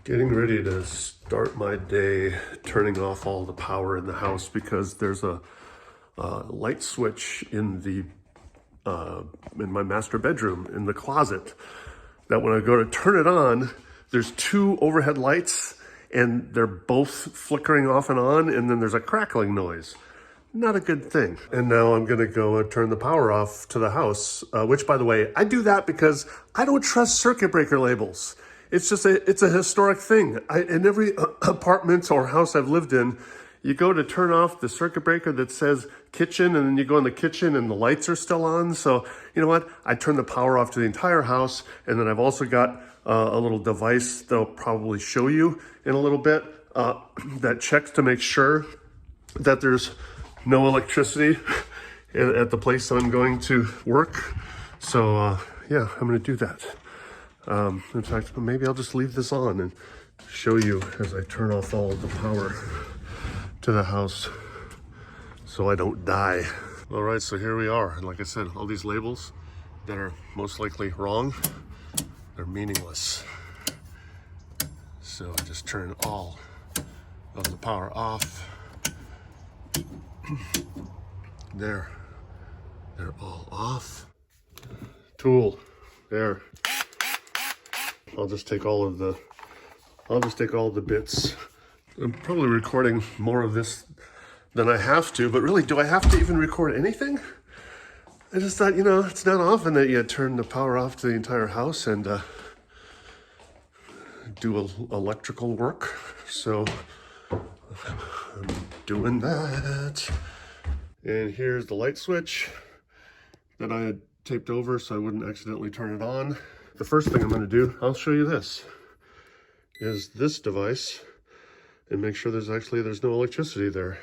Getting ready to start my day turning off all the power in the house because there's a light switch in my master bedroom in the closet that when I go to turn it on, there's two overhead lights and they're both flickering off and on, and then there's a crackling noise. Not a good thing. And now I'm gonna go turn the power off to the house, which, by the way, I do that because I don't trust circuit breaker labels. It's just it's a historic thing. In every apartment or house I've lived in, you go to turn off the circuit breaker that says kitchen, and then you go in the kitchen and the lights are still on. So you know what? I turn the power off to the entire house, and then I've also got a little device that I'll probably show you in a little bit that checks to make sure that there's no electricity at the place I'm going to work. So yeah, I'm gonna do that. In fact, maybe I'll just leave this on and show you as I turn off all of the power to the house so I don't die. All right, so here we are. And like I said, all these labels that are most likely wrong, they're meaningless. So I just turn all of the power off. There, they're all off. Tool, there. I'll just take all the bits. I'm probably recording more of this than I have to, but really, do I have to even record anything? I just thought, it's not often that you turn the power off to the entire house and do electrical work. So I'm doing that. And here's the light switch that I had taped over so I wouldn't accidentally turn it on. The first thing I'm going to do, I'll show you this, is this device and make sure there's no electricity there.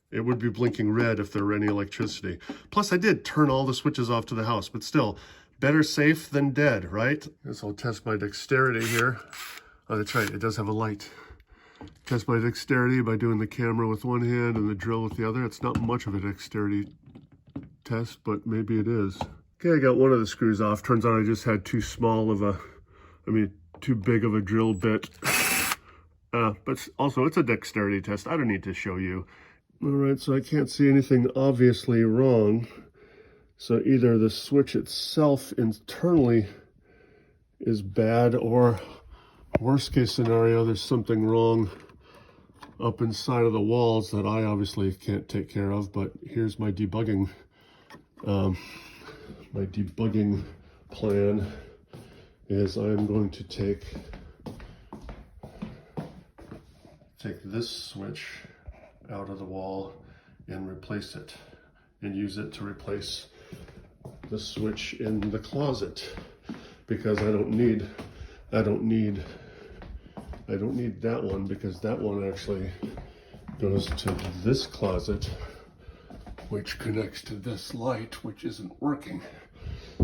It would be blinking red if there were any electricity. Plus I did turn all the switches off to the house, but still, better safe than dead, right? Guess I'll test my dexterity here. Oh, that's right, it does have a light. Test my dexterity by doing the camera with one hand and the drill with the other. It's not much of a dexterity test, but maybe it is. Okay, I got one of the screws off. Turns out I just had too big of a drill bit. But also it's a dexterity test. I don't need to show you. All right, so I can't see anything obviously wrong. So either the switch itself internally is bad, or worst case scenario, there's something wrong up inside of the walls that I obviously can't take care of. But here's my debugging. My debugging plan is I'm going to take this switch out of the wall and replace it, and use it to replace the switch in the closet, because I don't need that one, because that one actually goes to this closet, which connects to this light, which isn't working.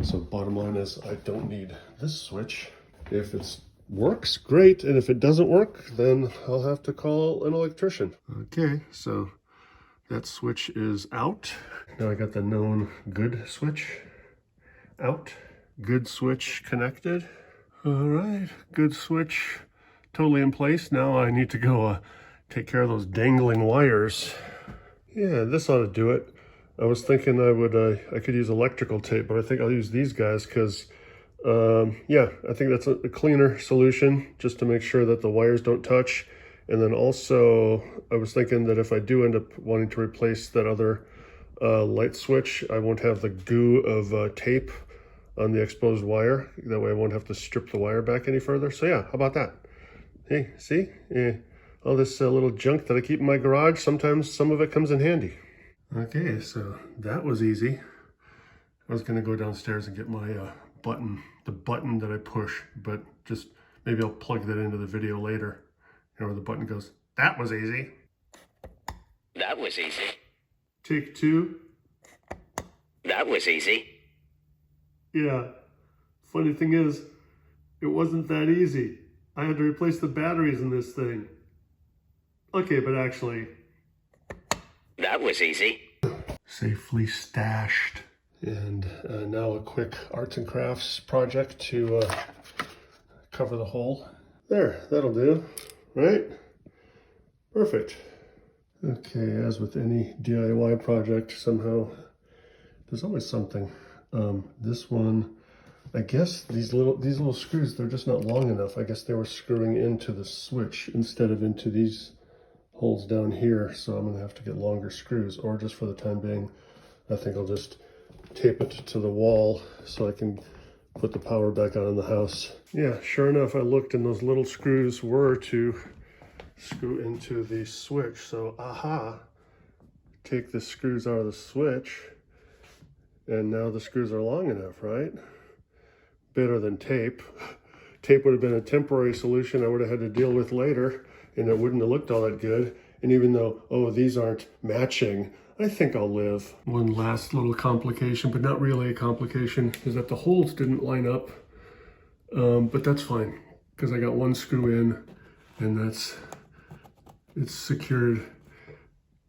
So bottom line is I don't need this switch. If it works, great, and if it doesn't work, then I'll have to call an electrician. Okay, so that switch is out. Now I got the known good switch out. Good switch connected. All right, good switch totally in place. Now I need to go take care of those dangling wires. Yeah, this ought to do it. I was thinking I could use electrical tape, but I think I'll use these guys because, yeah, I think that's a cleaner solution, just to make sure that the wires don't touch. And then also, I was thinking that if I do end up wanting to replace that other light switch, I won't have the goo of tape on the exposed wire. That way I won't have to strip the wire back any further. So yeah, how about that? Hey, see? All this little junk that I keep in my garage, sometimes some of it comes in handy. Okay, so that was easy. I was gonna go downstairs and get my the button that I push, but just maybe I'll plug that into the video later. Where the button goes, that was easy. That was easy. Take two. That was easy. Yeah, funny thing is, it wasn't that easy. I had to replace the batteries in this thing. Okay, but actually, that was easy. Safely stashed. And now a quick arts and crafts project to cover the hole. There, that'll do, right? Perfect. Okay, as with any DIY project, somehow there's always something. This one, I guess these little screws, they're just not long enough. I guess they were screwing into the switch instead of into these holes down here. So I'm gonna have to get longer screws, or just for the time being, I think I'll just tape it to the wall so I can put the power back on in the house. Yeah, sure enough, I looked and those little screws were to screw into the switch. So, aha, take the screws out of the switch, and now the screws are long enough, right? Better than tape. Tape would have been a temporary solution I would have had to deal with later, and it wouldn't have looked all that good. And even though, oh, these aren't matching, I think I'll live. One last little complication, but not really a complication, is that the holes didn't line up. But that's fine, because I got one screw in, and it's secured.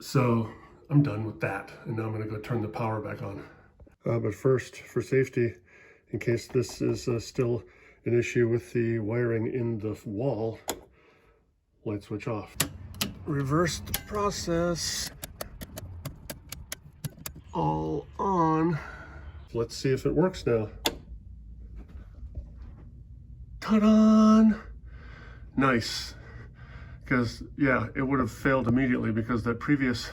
So I'm done with that. And now I'm gonna go turn the power back on. But first, for safety, in case this is still an issue with the wiring in the wall, light switch off. Reverse the process. All on. Let's see if it works now. Ta-da! Nice. Because, yeah, it would have failed immediately because that previous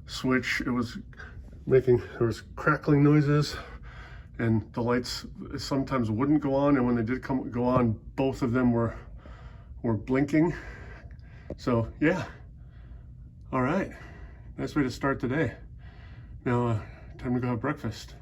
switch, there was crackling noises, and the lights sometimes wouldn't go on, and when they did go on, both of them were blinking. So, yeah. All right. Nice way to start the day. Now, time to go have breakfast.